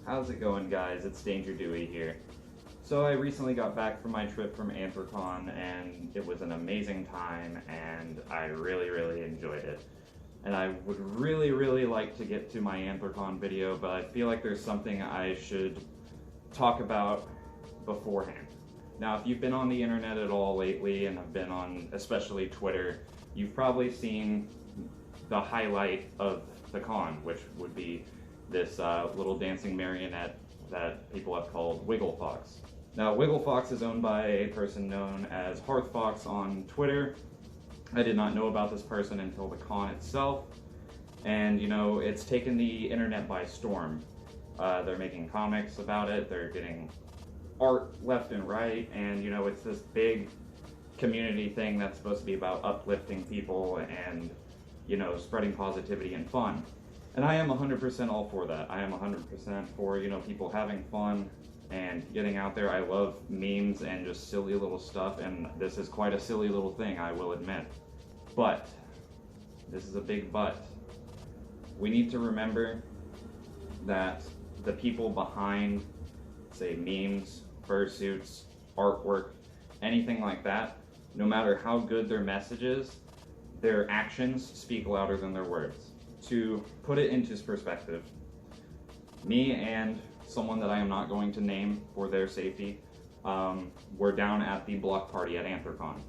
How's it going, guys? It's Danger Dewey here. So I recently got back from my trip from AnthrCon, and it was an amazing time, and I really enjoyed it. And I would really like to get to my AnthrCon video, but I feel like there's something I should talk about beforehand. Now, if you've been on the internet at all lately, and have been on especially Twitter, you've probably seen the highlight of the con, which would be this little dancing marionette that people have called Wiggle Fox. Now, Wiggle Fox is owned by a person known as Hearth on Twitter. I did not know about this person until the con itself, and you know, it's taken the internet by storm. They're making comics about it, they're getting art left and right, and you know, it's this big community thing that's supposed to be about uplifting people and, you know, spreading positivity and fun. And I am 100% all for that. I am 100% for, you know, people having fun and getting out there. I love memes and just silly little stuff, and this is quite a silly little thing, I will admit. But, this is a big but. We need to remember that the people behind, say, memes, fursuits, artwork, anything like that, no matter how good their message is, their actions speak louder than their words. To put it into perspective, me and someone that I am not going to name for their safety were down at the block party at AnthrCon.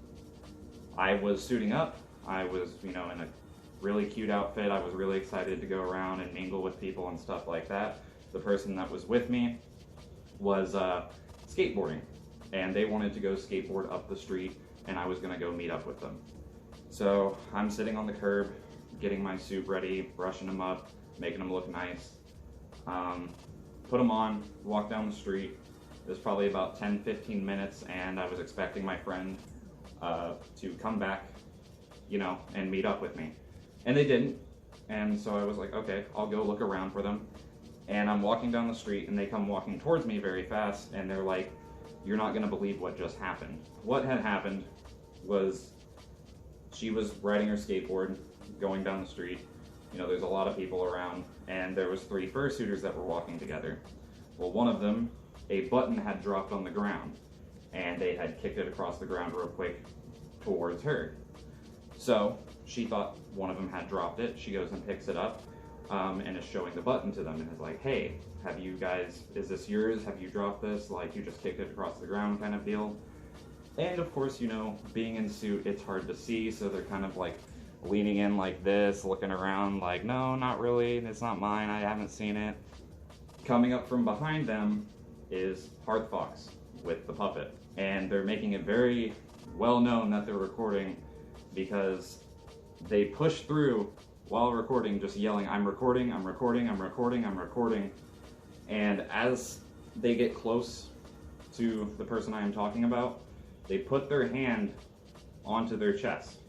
I was suiting up, I was, you know, in a really cute outfit, I was really excited to go around and mingle with people and stuff like that. The person that was with me was skateboarding, and they wanted to go skateboard up the street, and I was gonna go meet up with them. So I'm sitting on the curb, getting my suit ready, brushing them up, making them look nice. Put them on, walk down the street. It was probably about 10-15 minutes, and I was expecting my friend to come back, you know, and meet up with me. And they didn't, and so I was like, okay, I'll go look around for them. And I'm walking down the street, and they come walking towards me very fast, and they're like, "You're not gonna believe what just happened." What had happened was she was riding her skateboard, going down the street. You know, there's a lot of people around, and there was 3 fursuiters that were walking together. Well, one of them, a button had dropped on the ground, and they had kicked it across the ground real quick towards her. So she thought one of them had dropped it. She goes and picks it up, and is showing the button to them, and is like, "Hey, have you guys, is this yours? Have you dropped this? Like, you just kicked it across the ground," kind of deal. And of course, you know, being in suit, it's hard to see, so they're kind of like leaning in like this, looking around like, "No, not really, it's not mine, I haven't seen it." Coming up from behind them is Hearth with the puppet, and they're making it very well known that they're recording because they push through while recording, just yelling, "I'm recording, I'm recording, I'm recording, I'm recording." And as they get close to the person I am talking about, they put their hand onto their chest,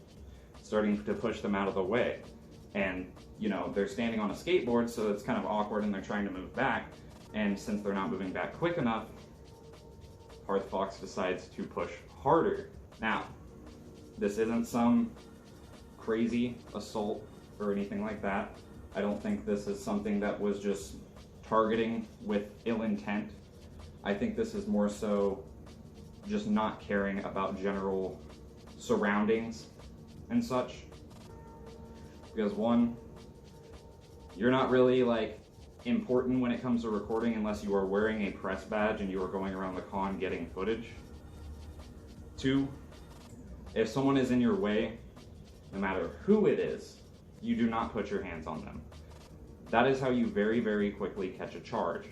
starting to push them out of the way. And, you know, they're standing on a skateboard, so it's kind of awkward, and they're trying to move back. And since they're not moving back quick enough, Hearth decides to push harder. Now, this isn't some crazy assault or anything like that. I don't think this is something that was just targeting with ill intent. I think this is more so just not caring about general surroundings and such. Because one, you're not really like important when it comes to recording unless you are wearing a press badge and you are going around the con getting footage. 2, if someone is in your way, no matter who it is, you do not put your hands on them. That is how you very quickly catch a charge.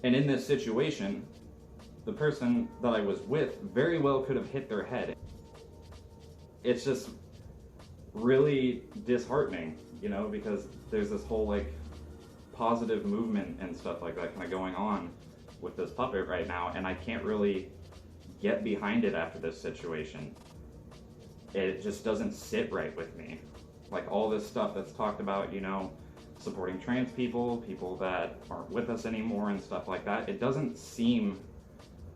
And in this situation, the person that I was with very well could have hit their head. It's just really disheartening, you know, because there's this whole like positive movement and stuff like that kind of going on with this puppet right now, and I can't really get behind it after this situation. It just doesn't sit right with me. Like all this stuff that's talked about, you know, supporting trans people, people that aren't with us anymore and stuff like that, it doesn't seem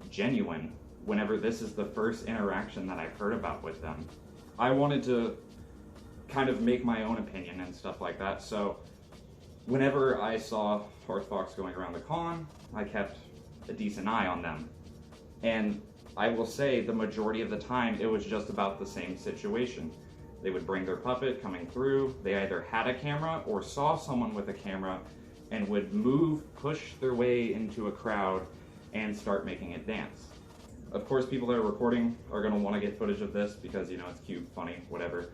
genuine whenever this is the first interaction that I've heard about with them. I wanted to kind of make my own opinion and stuff like that, so whenever I saw Hearth Fox going around the con, I kept a decent eye on them. And I will say the majority of the time it was just about the same situation. They would bring their puppet coming through, they either had a camera or saw someone with a camera and would push their way into a crowd and start making it dance. Of course, people that are recording are going to want to get footage of this because, you know, it's cute, funny, whatever.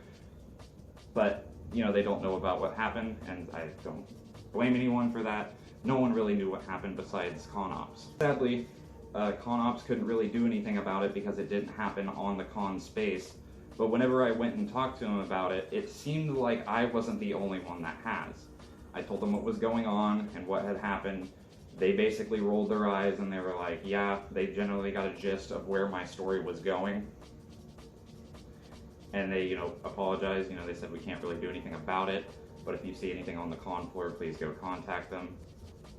But, you know, they don't know about what happened, and I don't blame anyone for that. No one really knew what happened besides con ops. Sadly, con ops couldn't really do anything about it because it didn't happen on the con space. But whenever I went and talked to them about it, it seemed like I wasn't the only one that has. I told them what was going on and what had happened. They basically rolled their eyes and they were like, yeah, they generally got a gist of where my story was going. And they, you know, apologized. You know, they said we can't really do anything about it, but if you see anything on the con floor, please go contact them.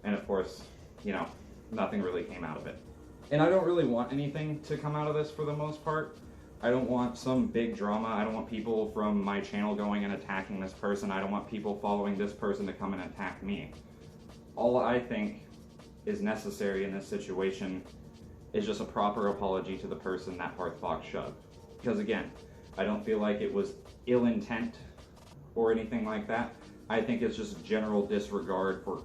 And of course, you know, nothing really came out of it. And I don't really want anything to come out of this for the most part. I don't want some big drama. I don't want people from my channel going and attacking this person. I don't want people following this person to come and attack me. All I think is necessary in this situation is just a proper apology to the person that Hearth Fox shoved. Because again, I don't feel like it was ill intent or anything like that. I think it's just general disregard for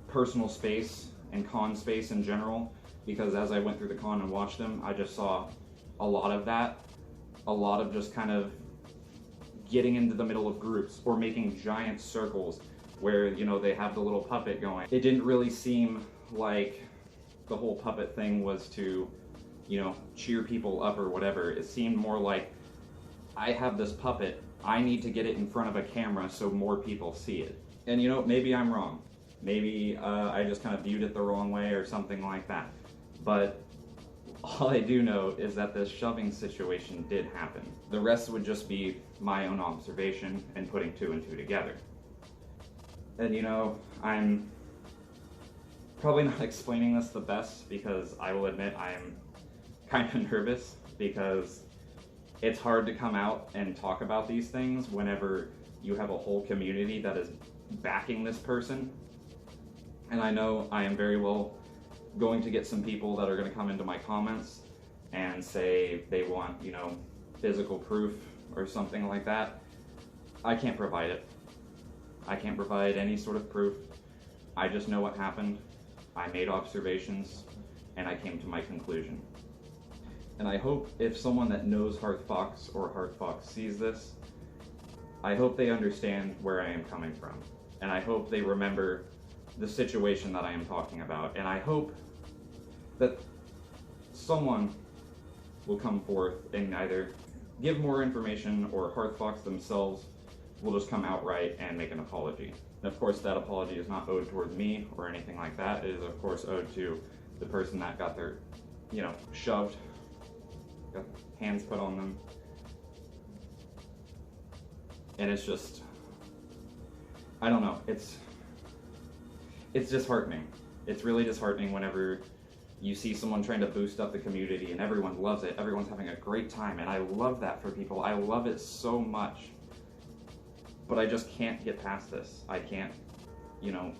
personal space and con space in general, because as I went through the con and watched them, I just saw a lot of that, a lot of just kind of getting into the middle of groups or making giant circles where, you know, they have the little puppet going. It didn't really seem like the whole puppet thing was to, you know, cheer people up or whatever. It seemed more like, I have this puppet, I need to get it in front of a camera so more people see it. And you know, maybe I'm wrong. Maybe I just kind of viewed it the wrong way or something like that. But all I do know is that this shoving situation did happen. The rest would just be my own observation and putting two and two together. And you know, I'm probably not explaining this the best because I will admit I am kind of nervous because it's hard to come out and talk about these things whenever you have a whole community that is backing this person. And I know I am very well going to get some people that are going to come into my comments and say they want, you know, physical proof or something like that. I can't provide it. I can't provide any sort of proof. I just know what happened. I made observations and I came to my conclusion. And I hope if someone that knows Hearth Fox or Hearth Fox sees this, I hope they understand where I am coming from. And I hope they remember the situation that I am talking about. And I hope that someone will come forth and either give more information or Hearth Fox themselves will just come outright and make an apology. And of course that apology is not owed towards me or anything like that. It is of course owed to the person that got their, you know, shoved, got hands put on them. And it's just, I don't know, it's disheartening. It's really disheartening whenever you see someone trying to boost up the community and everyone loves it, everyone's having a great time, and I love that for people. I love it so much. But I just can't get past this. I can't, you know,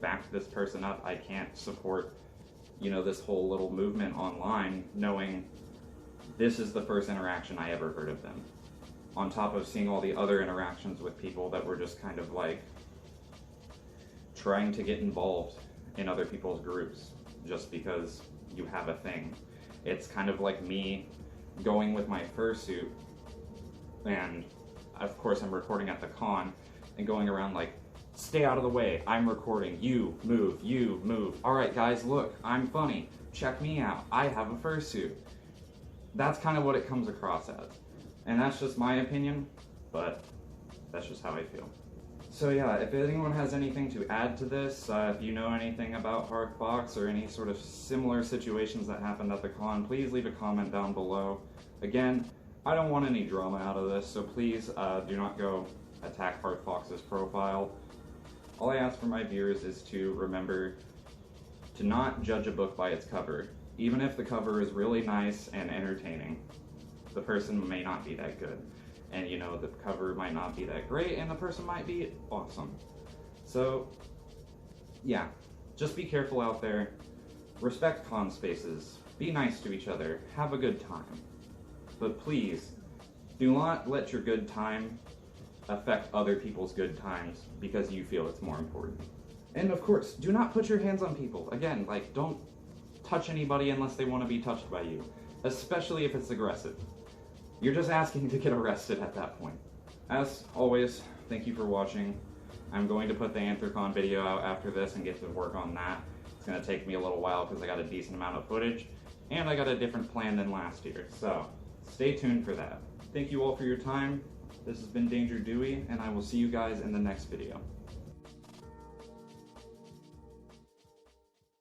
back this person up. I can't support, you know, this whole little movement online knowing this is the first interaction I ever heard of them. On top of seeing all the other interactions with people that were just kind of like trying to get involved in other people's groups just because you have a thing. It's kind of like me going with my fursuit, and of course I'm recording at the con and going around like, stay out of the way, I'm recording, you move. All right guys, look, I'm funny, check me out, I have a fursuit. That's kind of what it comes across as. And that's just my opinion, but that's just how I feel. So yeah, if anyone has anything to add to this, if you know anything about Hearth Fox or any sort of similar situations that happened at the con, please leave a comment down below. Again, I don't want any drama out of this, so please do not go attack Hearth Fox's profile. All I ask for my viewers is to remember to not judge a book by its cover. Even if the cover is really nice and entertaining, the person may not be that good. and you know the cover might not be that great and the person might be awesome. So yeah, just be careful out there, respect con spaces, be nice to each other, have a good time. But please, do not let your good time affect other people's good times because you feel it's more important. And of course, do not put your hands on people. Again, like, don't touch anybody unless they want to be touched by you, especially if it's aggressive. You're just asking to get arrested at that point. As always, thank you for watching. I'm going to put the Anthrocon video out after this and get to work on that. It's going to take me a little while because I got a decent amount of footage, and I got a different plan than last year, so stay tuned for that. Thank you all for your time. This has been Danger Dewey, and I will see you guys in the next video.